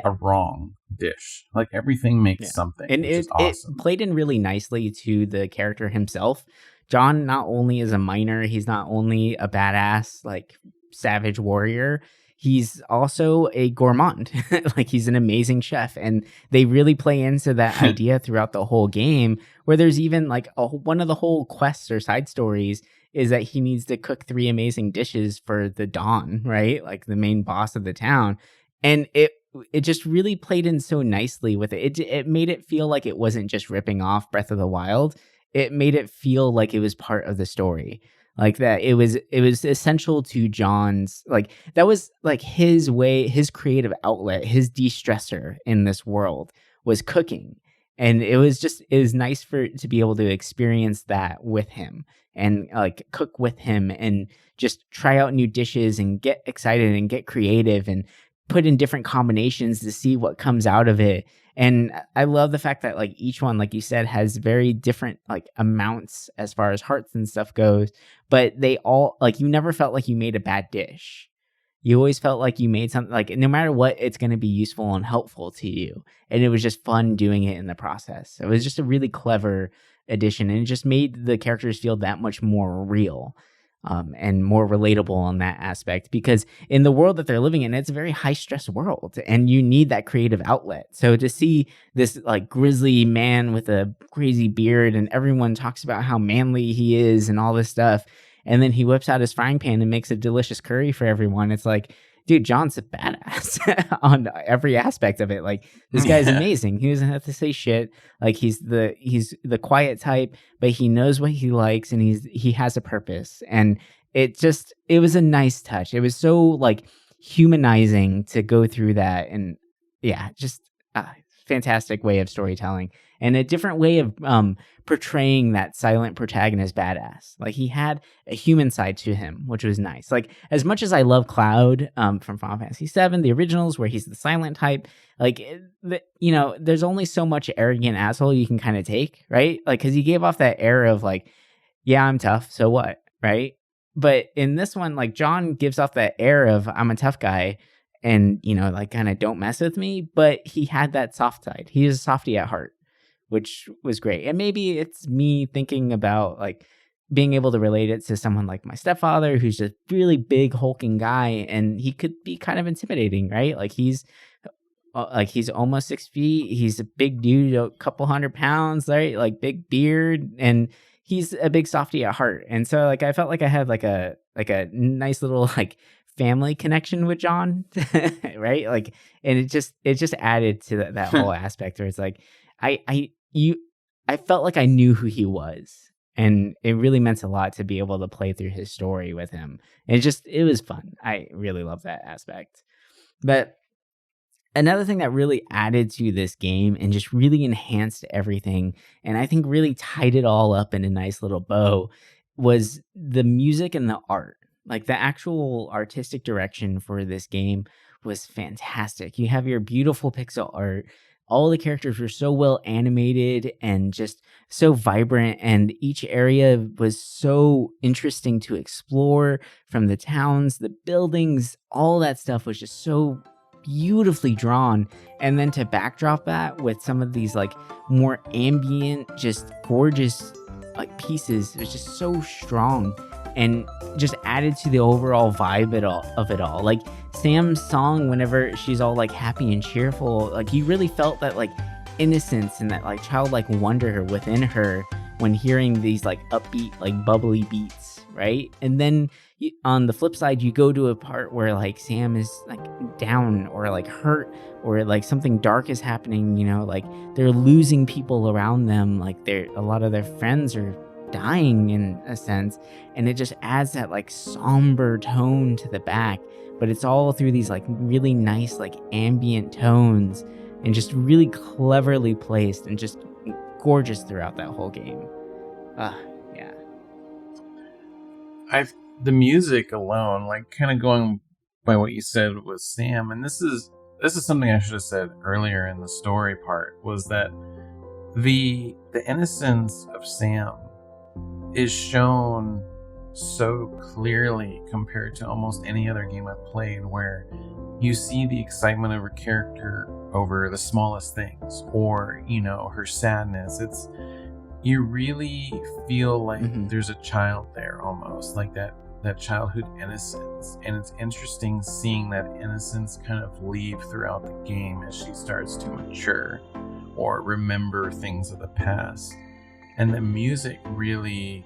a wrong dish. Like everything makes something, and which is awesome. It played in really nicely to the character himself. John not only is a miner, he's not only a badass, like, savage warrior, he's also a gourmand. Like, he's an amazing chef. And they really play into that idea throughout the whole game, where there's even, like, one of the whole quests or side stories is that he needs to cook 3 amazing dishes for the Dawn, right? Like, the main boss of the town. And it just really played in so nicely with it. It made it feel like it wasn't just ripping off Breath of the Wild. It made it feel like it was part of the story, like that it was essential to John's, like that was like his way, his creative outlet, his de-stressor in this world was cooking. And it was nice to be able to experience that with him and like cook with him and just try out new dishes and get excited and get creative and put in different combinations to see what comes out of it. And I love the fact that like each one, like you said, has very different like amounts as far as hearts and stuff goes, but they all like, you never felt like you made a bad dish. You always felt like you made something, like no matter what, it's going to be useful and helpful to you. And it was just fun doing it in the process. It was just a really clever addition, and it just made the characters feel that much more real and more relatable in that aspect. Because in the world that they're living in, it's a very high stress world, and you need that creative outlet. So to see this like grizzly man with a crazy beard, and everyone talks about how manly he is and all this stuff, and then he whips out his frying pan and makes a delicious curry for everyone. It's like, dude, John's a badass on every aspect of it. Like, this guy's amazing. He doesn't have to say shit. Like, he's the quiet type, but he knows what he likes, and he has a purpose. And it was a nice touch. It was so like humanizing to go through that. And yeah, just fantastic way of storytelling, and a different way of portraying that silent protagonist badass. Like, he had a human side to him, which was nice. Like, as much as I love Cloud from Final Fantasy VII, the originals, where he's the silent type, like, there's only so much arrogant asshole you can kind of take, right? Like, because he gave off that air of like, yeah, I'm tough, so what, right? But in this one, like, John gives off that air of, I'm a tough guy, and, like, kind of don't mess with me, but he had that soft side. He is a softie at heart, which was great. And maybe it's me thinking about like being able to relate it to someone like my stepfather, who's just really big hulking guy, and he could be kind of intimidating, right? Like, he's almost 6 feet. He's a big dude, a couple 100 pounds, right? Like, big beard, and he's a big softie at heart. And so like, I felt like I had like a nice little like family connection with John, right? Like, and it just added to that whole aspect where it's like, I felt like I knew who he was, and it really meant a lot to be able to play through his story with him. And it was fun. I really love that aspect. But another thing that really added to this game and just really enhanced everything, and I think really tied it all up in a nice little bow, was the music and the art. Like, the actual artistic direction for this game was fantastic. You have your beautiful pixel art. All the characters were so well animated and just so vibrant, and each area was so interesting to explore, from the towns, the buildings, all that stuff was just so beautifully drawn. And then to backdrop that with some of these like more ambient, just gorgeous like pieces, it was just so strong and just added to the overall vibe of it all. Like, Sam's song, whenever she's all like happy and cheerful, like, you really felt that like innocence and that like childlike wonder within her when hearing these like upbeat, like bubbly beats, right? And then on the flip side, you go to a part where like Sam is like down or like hurt, or like something dark is happening, like they're losing people around them, like a lot of their friends are dying in a sense, and it just adds that like somber tone to the back, but it's all through these like really nice like ambient tones, and just really cleverly placed and just gorgeous throughout that whole game. Yeah. The music alone, like, kind of going by what you said with Sam, and this is something I should have said earlier in the story part, was that the innocence of Sam is shown so clearly compared to almost any other game I've played, where you see the excitement of her character over the smallest things, or her sadness. You really feel like there's a child there, almost like that childhood innocence. And it's interesting seeing that innocence kind of leave throughout the game as she starts to mature or remember things of the past. And the music really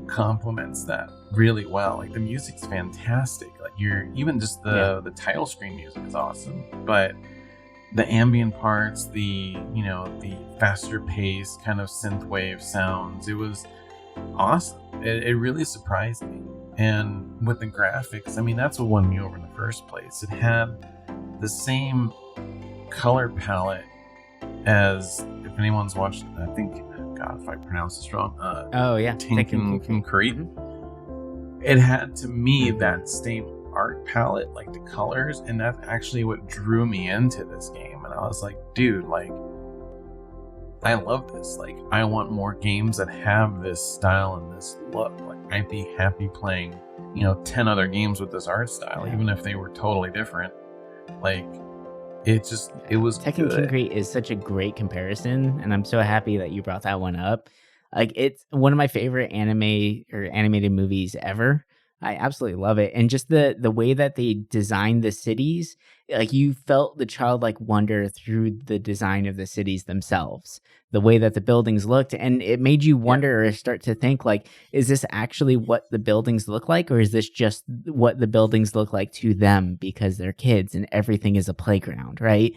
complements that really well. Like, the music's fantastic. Like, even just the title screen music is awesome, but the ambient parts, the faster pace kind of synthwave sounds, it was awesome. It really surprised me. And with the graphics, I mean, that's what won me over in the first place. It had the same color palette as if anyone's watched, I think, God, if I pronounce this wrong, Oh yeah, Tekken Concrete. It had to me that same art palette, like the colors, and that's actually what drew me into this game. And I was like, dude, like, I love this. Like, I want more games that have this style and this look. Like, I'd be happy playing, 10 other games with this art style, even if they were totally different. Like, it was Tekken good. Concrete is such a great comparison, and I'm so happy that you brought that one up. Like, it's one of my favorite anime or animated movies ever. I absolutely love it. And just the way that they designed the cities, like, you felt the childlike wonder through the design of the cities themselves, the way that the buildings looked. And it made you wonder or start to think, like, is this actually what the buildings look like? Or is this just what the buildings look like to them because they're kids and everything is a playground, right?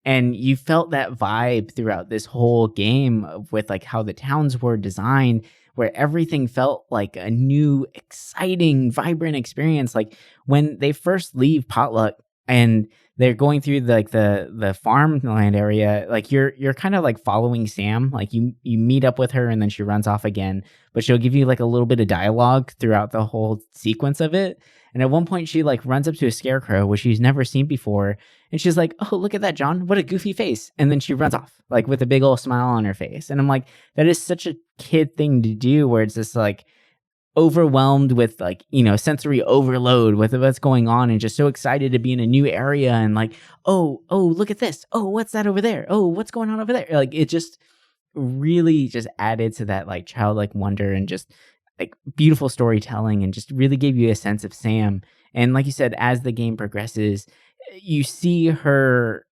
And you felt that vibe throughout this whole game with like how the towns were designed, where everything felt like a new, exciting, vibrant experience. Like when they first leave Potluck and they're going through the farmland area, like you're kind of like following Sam. Like you meet up with her and then she runs off again, but she'll give you like a little bit of dialogue throughout the whole sequence of it. And at one point she like runs up to a scarecrow, which she's never seen before. And she's like, "Oh, look at that, John. What a goofy face." And then she runs off like with a big old smile on her face. And I'm like, that is such a kid thing to do, where it's just like overwhelmed with like, sensory overload with what's going on and just so excited to be in a new area and like, oh, look at this. Oh, what's that over there? Oh, what's going on over there? Like it just really just added to that like childlike wonder and just like beautiful storytelling and just really gave you a sense of Sam. And like you said, as the game progresses, you see her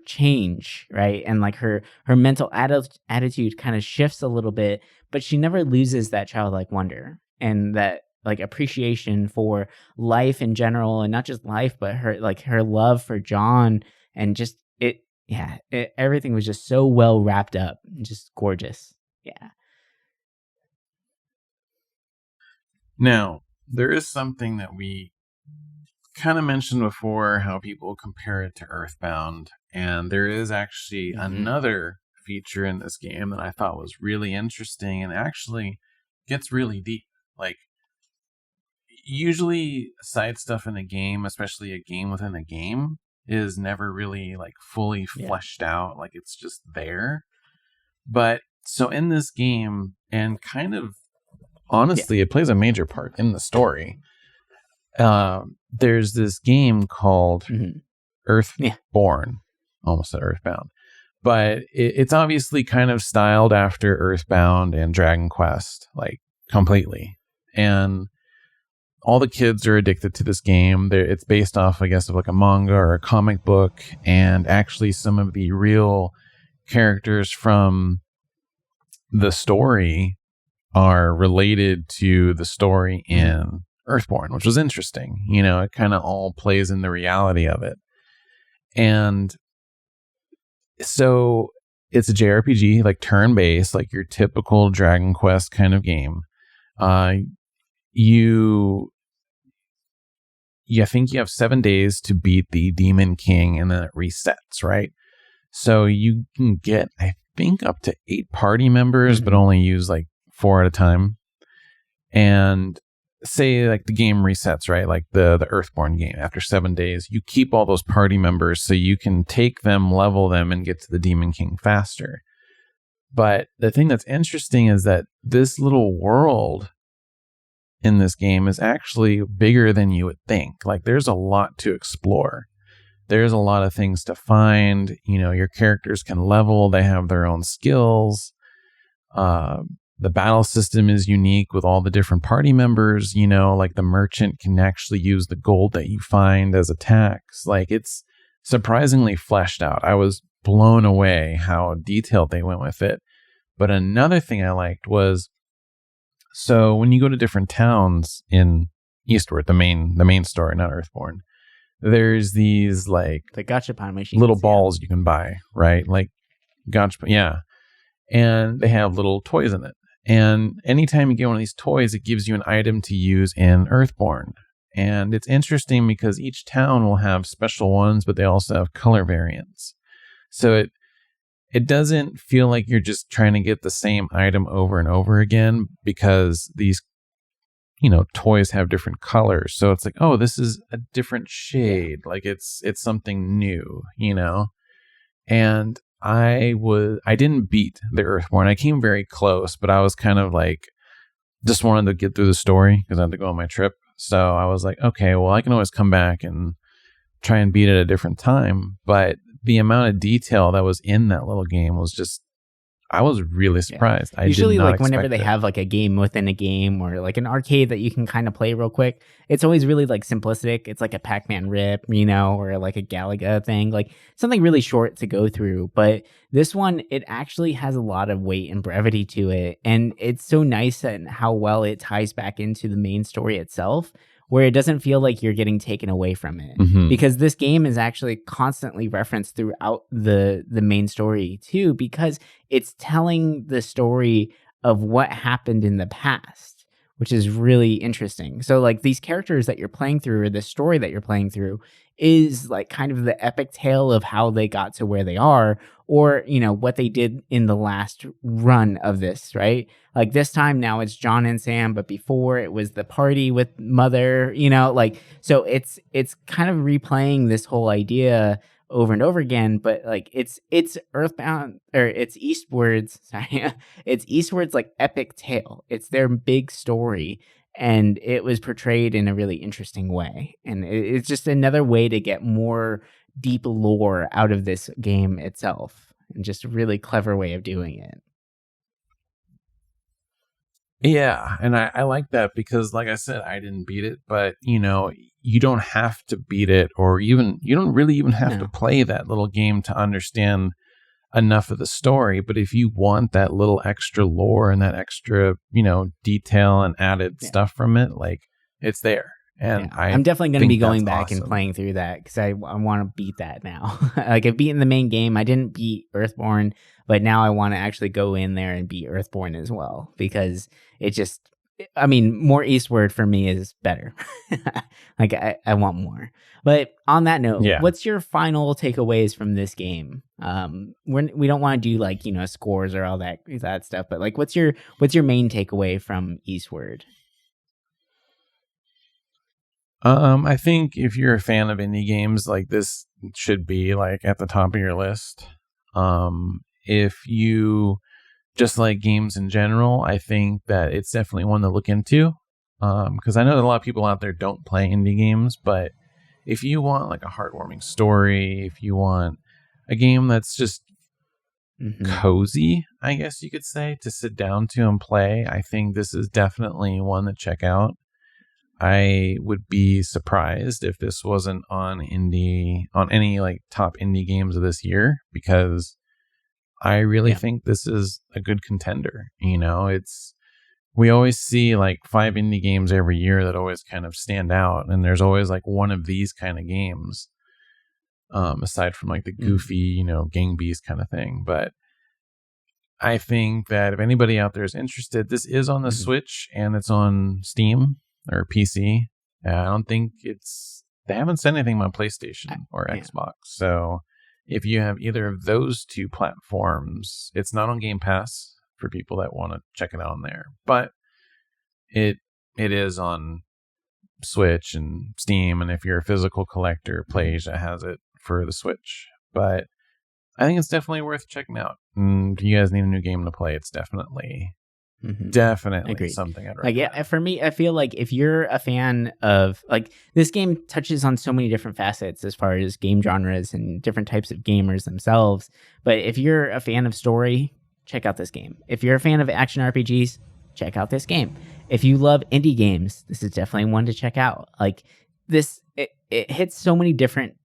change, right? And like her mental attitude kind of shifts a little bit, but she never loses that childlike wonder and that like appreciation for life in general, and not just life, but her love for John, and just everything was just so well wrapped up, just gorgeous. Yeah. Now, there is something that we kind of mentioned before, how people compare it to Earthbound, and there is actually another feature in this game that I thought was really interesting and actually gets really deep. Like, usually side stuff in a game, especially a game within a game, is never really like fully fleshed out. Like, it's just there. But so in this game, and kind of honestly, it plays a major part in the story. There's this game called Earthborn. Almost said Earthbound. But it's obviously kind of styled after Earthbound and Dragon Quest, like completely. And all the kids are addicted to this game. It's based off, I guess, of like a manga or a comic book. And actually some of the real characters from the story are related to the story in Earthborn, which was interesting. It kind of all plays in the reality of it. And so it's a JRPG, like turn-based, like your typical Dragon Quest kind of game. I think you have 7 days to beat the Demon King, and then it resets, right? So you can get, I think, up to 8 party members, but only use like 4 at a time. And say like the game resets, right? Like the Earthborn game, after 7 days, you keep all those party members so you can take them, level them, and get to the Demon King faster. But the thing that's interesting is that this little world in this game is actually bigger than you would think. Like, there's a lot to explore. There's a lot of things to find. Your characters can level. They have their own skills. The battle system is unique with all the different party members. Like the merchant can actually use the gold that you find as attacks. Like, it's surprisingly fleshed out. I was blown away how detailed they went with it. But another thing I liked was, so when you go to different towns in Eastward, the main story, not Earthborn, there's these like the gachapon machines, little balls you can buy, right? Like gachapon, and they have little toys in it. And anytime you get one of these toys, it gives you an item to use in Earthborn. And it's interesting because each town will have special ones, but they also have color variants. So it doesn't feel like you're just trying to get the same item over and over again, because these, toys have different colors. So it's like, oh, this is a different shade. Like it's something new, And I didn't beat the Earthborn. I came very close, but I was kind of like, just wanted to get through the story because I had to go on my trip. So I was like, okay, well, I can always come back and try and beat it at a different time. But the amount of detail that was in that little game was just, I was really surprised. I Usually, did not like whenever they expect it. have like a game within a game or like an arcade that you can kind of play real quick, it's always really like simplistic. It's like a Pac-Man rip, or like a Galaga thing, like something really short to go through. But this one, it actually has a lot of weight and brevity to it, and it's so nice and how well it ties back into the main story itself, where it doesn't feel like you're getting taken away from it. Mhm. Because this game is actually constantly referenced throughout the main story too, because it's telling the story of what happened in the past, which is really interesting. So like these characters that you're playing through, or the story that you're playing through, is like kind of the epic tale of how they got to where they are, or what they did in the last run of this, right? Like this time now it's John and Sam, but before it was the party with Mother, so it's kind of replaying this whole idea over and over again, but like it's Earthbound, or it's Eastward's sorry it's Eastward's like epic tale. It's their big story, and it was portrayed in a really interesting way, and it's just another way to get more deep lore out of this game itself, and just a really clever way of doing it. Yeah, and I like that because, like I said, I didn't beat it, but you don't have to beat it, or you don't really even have to play that little game to understand enough of the story. But if you want that little extra lore and that extra, detail and added stuff from it, like it's there. And I'm definitely going to be going back awesome. and playing through that, because I want to beat that now. Like I've beaten the main game. I didn't beat Earthborn, but now I want to actually go in there and beat Earthborn as well, because it just, more Eastward for me is better. Like I want more. But on that note, what's your final takeaways from this game? We don't want to do like, scores or all that stuff, but like what's your main takeaway from Eastward? I think if you're a fan of indie games, like this should be like at the top of your list. If you just like games in general, I think that it's definitely one to look into. Because I know that a lot of people out there don't play indie games, but if you want like a heartwarming story, if you want a game that's just cozy, I guess you could say, to sit down to and play, I think this is definitely one to check out. I would be surprised if this wasn't on any like top indie games of this year, because I really think this is a good contender. We always see like 5 indie games every year that always kind of stand out, and there's always like one of these kind of games, aside from like the goofy, Gang Beast kind of thing. But I think that if anybody out there is interested, this is on the Switch and it's on Steam or PC. I don't think they haven't said anything about PlayStation or Xbox. So if you have either of those two platforms, it's not on Game Pass for people that want to check it out on there, but it is on Switch and Steam. And if you're a physical collector, PlayAsia has it for the Switch. But I think it's definitely worth checking out. And if you guys need a new game to play, it's definitely Agreed. something I'd recommend. Like, for me, I feel like if you're a fan of, like, this game touches on so many different facets as far as game genres and different types of gamers themselves. But if you're a fan of story, check out this game. If you're a fan of action RPGs, check out this game. If you love indie games, this is definitely one to check out. Like this, it hits so many different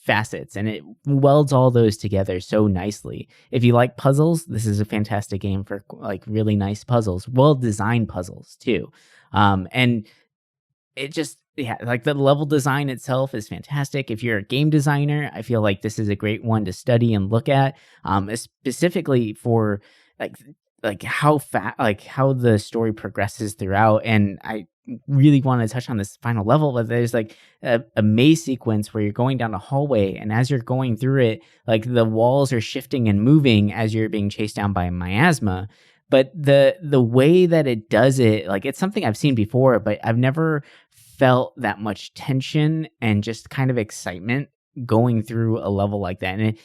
facets and it welds all those together so nicely. If you like puzzles, this is a fantastic game for like really nice puzzles, well-designed puzzles too. And it just, like the level design itself is fantastic. If you're a game designer, I feel like this is a great one to study and look at, specifically for like how the story progresses throughout. And really want to touch on this final level, but there's like a maze sequence where you're going down a hallway, and as you're going through it, like the walls are shifting and moving as you're being chased down by a miasma. But the way that it does it, like it's something I've seen before, but I've never felt that much tension and just kind of excitement going through a level like that. And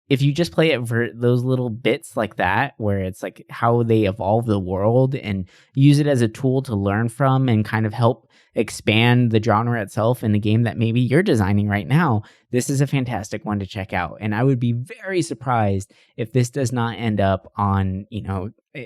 if you just play it for those little bits like that, where it's like how they evolve the world and use it as a tool to learn from and kind of help expand the genre itself in a game that maybe you're designing right now, this is a fantastic one to check out. And I would be very surprised if this does not end up on,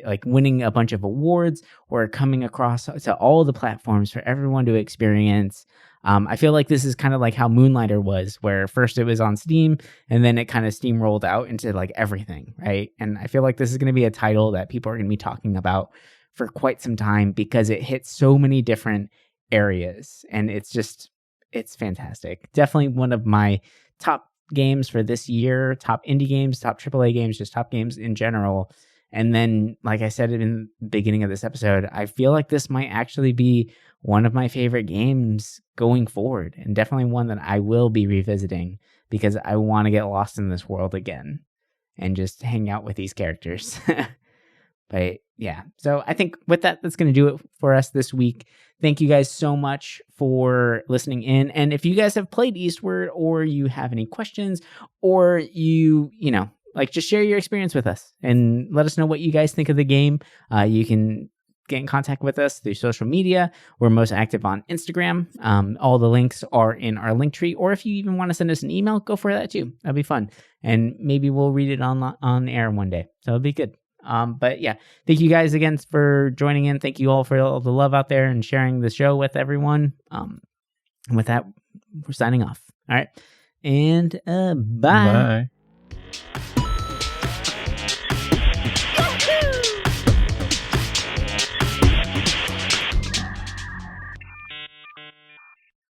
like winning a bunch of awards or coming across to all the platforms for everyone to experience. I feel like this is kind of like how Moonlighter was, where first it was on Steam and then it kind of steamrolled out into like everything, right? And I feel like this is going to be a title that people are going to be talking about for quite some time because it hits so many different areas, and it's fantastic. Definitely one of my top games for this year, top indie games, top AAA games, just top games in general. And then, like I said in the beginning of this episode, I feel like this might actually be one of my favorite games going forward, and definitely one that I will be revisiting because I want to get lost in this world again and just hang out with these characters. But yeah, so I think with that, that's going to do it for us this week. Thank you guys so much for listening in. And if you guys have played Eastward, or you have any questions, or just share your experience with us and let us know what you guys think of the game. You can get in contact with us through social media. We're most active on Instagram. All the links are in our link tree. Or if you even want to send us an email, go for that too. That'd be fun. And maybe we'll read it on air one day. So it'll be good. But yeah, thank you guys again for joining in. Thank you all for all the love out there and sharing the show with everyone. And with that, we're signing off. All right. And bye. Bye.